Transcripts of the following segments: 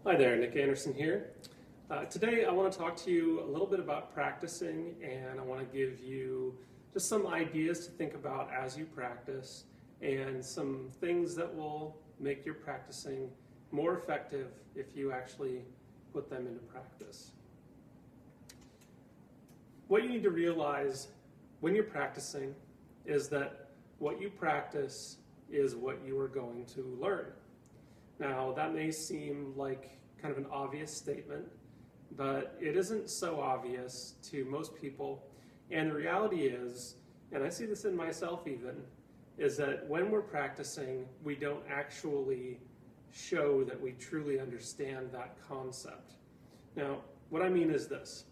Hi there, Nick Anderson here. Today I want to talk to you a little bit about practicing, and I want to give you just some ideas to think about as you practice and some things that will make your practicing more effective if you actually put them into practice. What you need to realize when you're practicing is that what you practice is what you are going to learn. Now, that may seem like kind of an obvious statement, but it isn't so obvious to most people. And the reality is, and I see this in myself even, is that when we're practicing, we don't actually show that we truly understand that concept. Now, what I mean is this.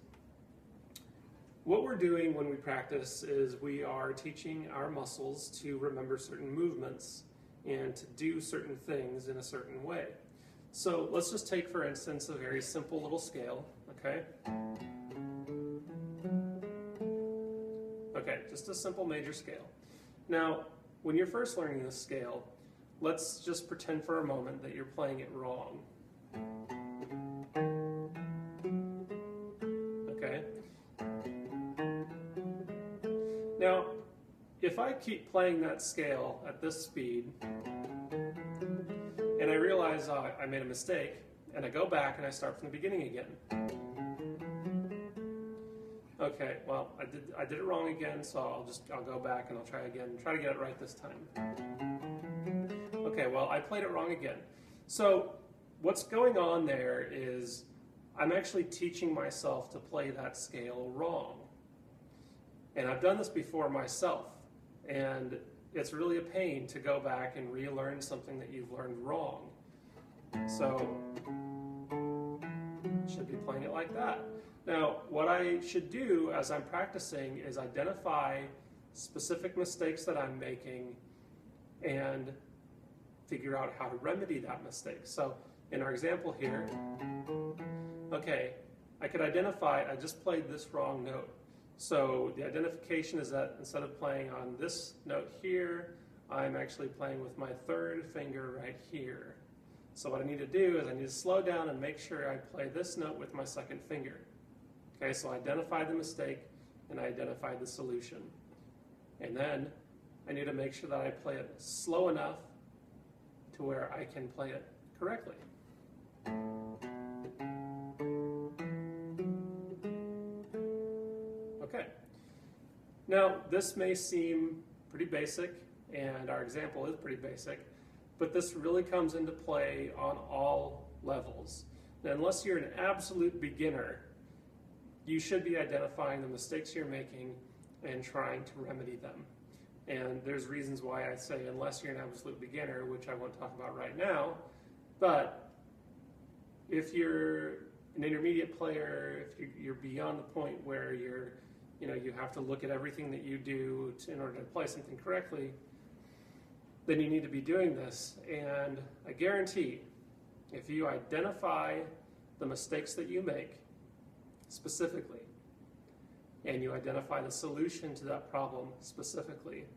What we're doing when we practice is we are teaching our muscles to remember certain movements and to do certain things in a certain way. So let's just take, for instance, a very simple little scale, okay? Okay, just a simple major scale. Now, when you're first learning this scale, let's just pretend for a moment that you're playing it wrong. Okay? Now, if I keep playing that scale at this speed, and I realize I made a mistake, and I go back and I start from the beginning again. Okay, well, I did it wrong again, so I'll go back and I'll try again and try to get it right this time. Okay, well, I played it wrong again. So what's going on there is I'm actually teaching myself to play that scale wrong. And I've done this before myself. And it's really a pain to go back and relearn something that you've learned wrong. So, should be playing it like that. Now, what I should do as I'm practicing is identify specific mistakes that I'm making and figure out how to remedy that mistake. So, in our example here, okay, I could identify I just played this wrong note. So the identification is that instead of playing on this note here, I'm actually playing with my third finger right here. So what I need to do is I need to slow down and make sure I play this note with my second finger. Okay, so I identify the mistake and I identify the solution. And then I need to make sure that I play it slow enough to where I can play it correctly. Okay. Now, this may seem pretty basic, and our example is pretty basic, but this really comes into play on all levels. Now, unless you're an absolute beginner, you should be identifying the mistakes you're making and trying to remedy them. And there's reasons why I say unless you're an absolute beginner, which I won't talk about right now, but if you're an intermediate player, if you're beyond the point where you have to look at everything that you do in order to play something correctly, then you need to be doing this. And I guarantee, if you identify the mistakes that you make specifically, and you identify the solution to that problem specifically,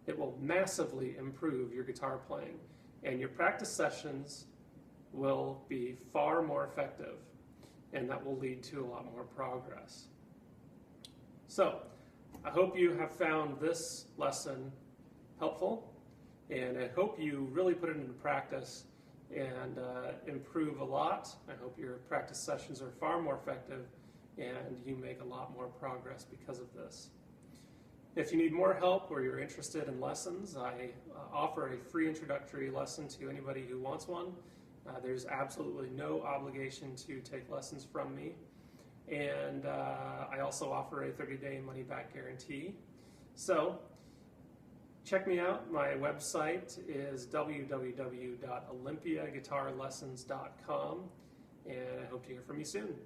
it will massively improve your guitar playing. And your practice sessions will be far more effective, and that will lead to a lot more progress. So, I hope you have found this lesson helpful, and I hope you really put it into practice and improve a lot. I hope your practice sessions are far more effective and you make a lot more progress because of this. If you need more help or you're interested in lessons, I offer a free introductory lesson to anybody who wants one. There's absolutely no obligation to take lessons from me. And I also offer a 30-day money-back guarantee. So check me out. My website is www.olympiaguitarlessons.com, and I hope to hear from you soon.